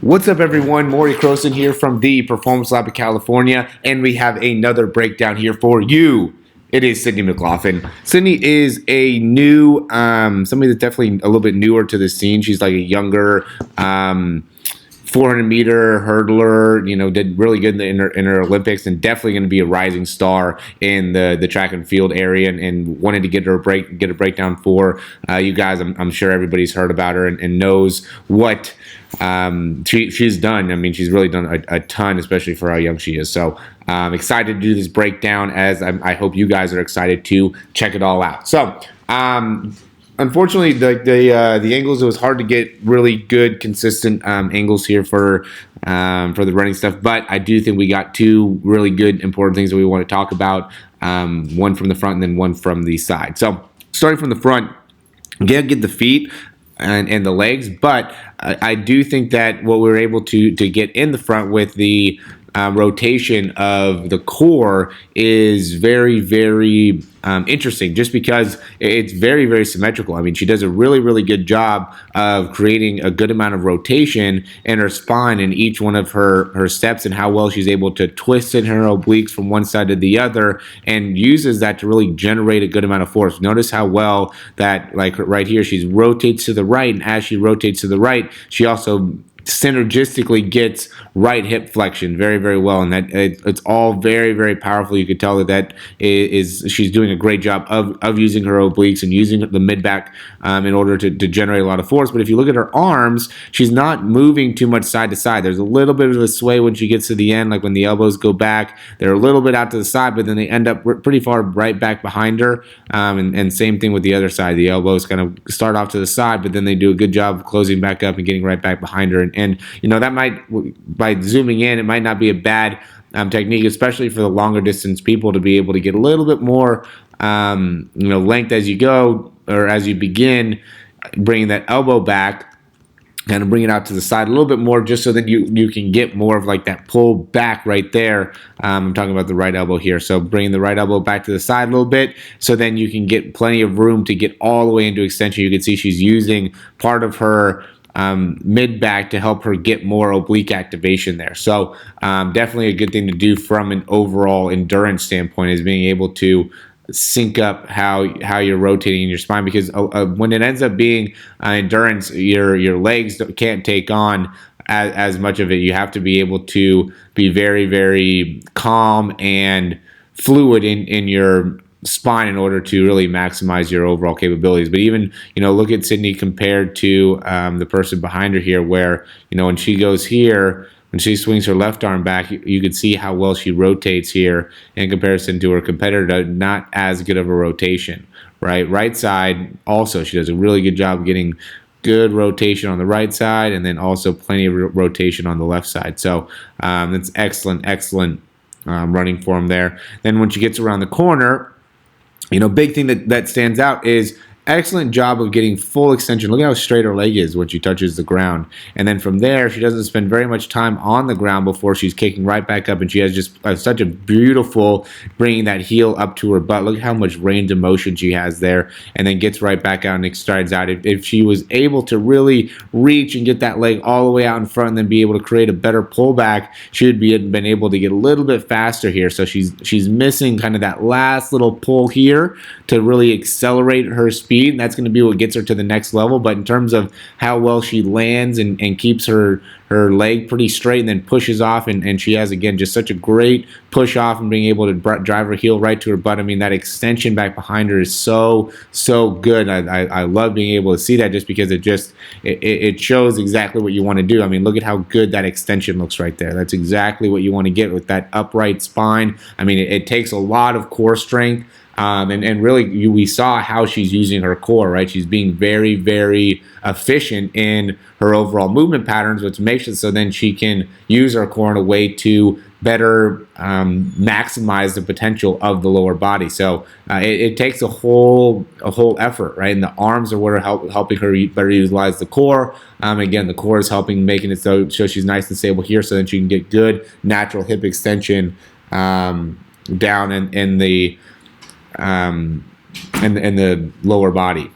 What's up, everyone? Morey here from the Performance Lab of California, and we have another breakdown here for you. It is Sydney McLaughlin. Sydney is a new, somebody that's definitely a little bit newer to the scene. She's like a younger, 400 meter hurdler, did really good in her Olympics, and definitely going to be a rising star in the track and field area, and wanted to get a breakdown for you guys. I'm sure everybody's heard about her and knows what she's done. I mean, she's really done a ton, especially for how young she is. So excited to do this breakdown, as I hope you guys are excited to check it all out. So unfortunately, the angles, it was hard to get really good, consistent angles here for the running stuff. But I do think we got two really good, important things that we want to talk about. One from the front and then one from the side. So starting from the front, get the feet and the legs, but I do think that what we were able to get in the front with the rotation of the core is very, very interesting, just because it's very, very symmetrical. I mean, she does a really, really good job of creating a good amount of rotation in her spine in each one of her steps, and how well she's able to twist in her obliques from one side to the other, and uses that to really generate a good amount of force. Notice how well that, like right here, she rotates to the right, and as she rotates to the right, she also synergistically gets right hip flexion very, very well, and that it's all very, very powerful. You could tell that she's doing a great job of using her obliques and using the mid back in order to generate a lot of force. But if you look at her arms, she's not moving too much side to side. There's a little bit of a sway when she gets to the end, like when the elbows go back, they're a little bit out to the side, but then they end up pretty far right back behind her. And same thing with the other side. The elbows kind of start off to the side, but then they do a good job of closing back up and getting right back behind her. And that might, by zooming in, it might not be a bad technique, especially for the longer distance people, to be able to get a little bit more length as you go, or as you begin, bringing that elbow back and bring it out to the side a little bit more, just so that you can get more of like that pull back right there. I'm talking about the right elbow here. So bringing the right elbow back to the side a little bit, so then you can get plenty of room to get all the way into extension. You can see she's using part of her mid back to help her get more oblique activation there. So definitely a good thing to do from an overall endurance standpoint, is being able to sync up how you're rotating in your spine, because when it ends up being endurance, your legs can't take on as much of it. You have to be able to be very, very calm and fluid in your spine in order to really maximize your overall capabilities. But even, look at Sydney compared to the person behind her here, where, when she goes here, when she swings her left arm back, you can see how well she rotates here in comparison to her competitor. Not as good of a rotation, right? Right side, also, she does a really good job getting good rotation on the right side, and then also plenty of rotation on the left side. So that's excellent running form there. Then when she gets around the corner, big thing that stands out is excellent job of getting full extension. Look at how straight her leg is when she touches the ground. And then from there, she doesn't spend very much time on the ground before she's kicking right back up, and she has just such a beautiful bringing that heel up to her butt. Look at how much range of motion she has there, and then gets right back out and strides out. If she was able to really reach and get that leg all the way out in front, and then be able to create a better pullback, she would been able to get a little bit faster here. So she's missing kind of that last little pull here to really accelerate her speed, and that's going to be what gets her to the next level. But in terms of how well she lands and keeps her leg pretty straight, and then pushes off, and she has, again, just such a great push off and being able to drive her heel right to her butt. I mean, that extension back behind her is so good. I love being able to see that, just because it shows exactly what you want to do. I mean, look at how good that extension looks right there. That's exactly what you want to get with that upright spine. I mean, it takes a lot of core strength. And really, we saw how she's using her core, right? She's being very, very efficient in her overall movement patterns, which makes it so then she can use her core in a way to better maximize the potential of the lower body. So it takes a whole effort, right? And the arms are what are helping her better utilize the core. Again, the core is making it so she's nice and stable here, so then she can get good natural hip extension down in the lower body.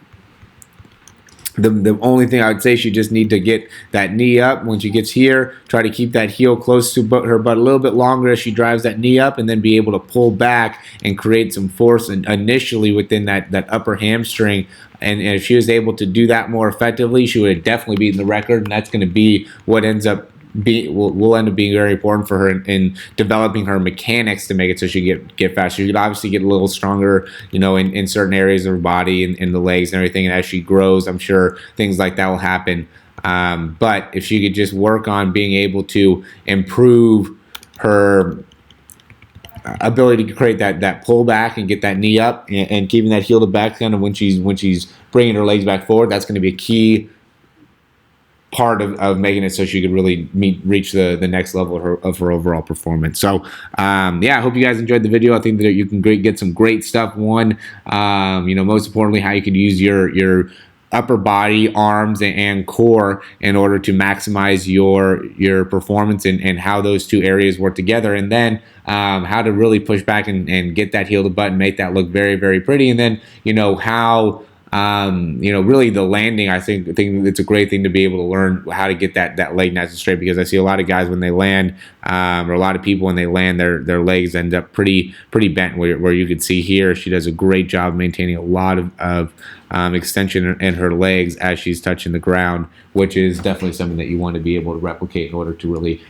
The only thing I would say, she just need to get that knee up when she gets here. Try to keep that heel close to her butt a little bit longer as she drives that knee up, and then be able to pull back and create some force initially within that upper hamstring. And if she was able to do that more effectively, she would have definitely beaten the record, and that's going to be what ends up will end up being very important for her in developing her mechanics to make it so she get faster. She could obviously get a little stronger, in certain areas of her body and in the legs and everything. And as she grows, I'm sure things like that will happen. But if she could just work on being able to improve her ability to create that pull back and get that knee up and keeping that heel to back kind of when she's bringing her legs back forward, that's going to be a key part of making it so she could really reach the next level of her overall performance. So yeah, I hope you guys enjoyed the video. I think that you can get some great stuff. One, most importantly, how you can use your upper body, arms, and core in order to maximize your performance, and how those two areas work together, and then how to really push back and get that heel to butt and make that look very, very pretty. And then how really the landing, I think it's a great thing to be able to learn how to get that leg nice and straight, because I see a lot of guys when they land, or a lot of people when they land, their legs end up pretty bent, where you can see here she does a great job maintaining a lot of extension in her legs as she's touching the ground, which is definitely something that you want to be able to replicate in order to really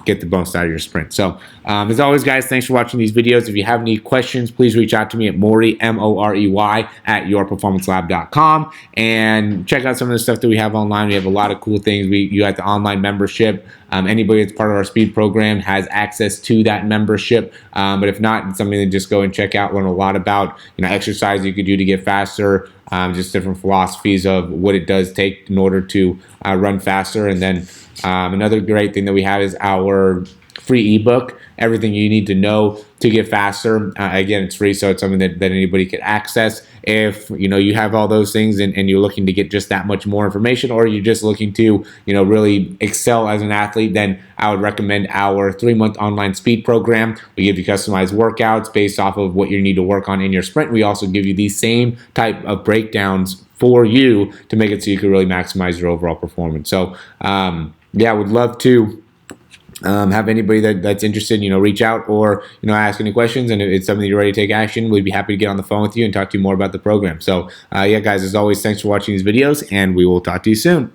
get the most out of your sprint. So as always, guys, thanks for watching these videos. If you have any questions, please reach out to me at Morey, Morey, at yourperformancelab.com, and check out some of the stuff that we have online. We have a lot of cool things. You got the online membership. Anybody that's part of our speed program has access to that membership. But if not, it's something to just go and check out, learn a lot about exercise you could do to get faster, just different philosophies of what it does take in order to run faster. And then another great thing that we have is our free ebook, Everything You Need to Know to Get Faster. Again, it's free, so it's something that anybody could access. If you have all those things and you're looking to get just that much more information, or you're just looking to really excel as an athlete, then I would recommend our 3-month online speed program. We give you customized workouts based off of what you need to work on in your sprint. We also give you these same type of breakdowns for you to make it so you can really maximize your overall performance. So yeah, I would love to have anybody that's interested, reach out, or ask any questions. And if it's something you're ready to take action, we'd be happy to get on the phone with you and talk to you more about the program. So yeah, guys, as always, thanks for watching these videos, and we will talk to you soon.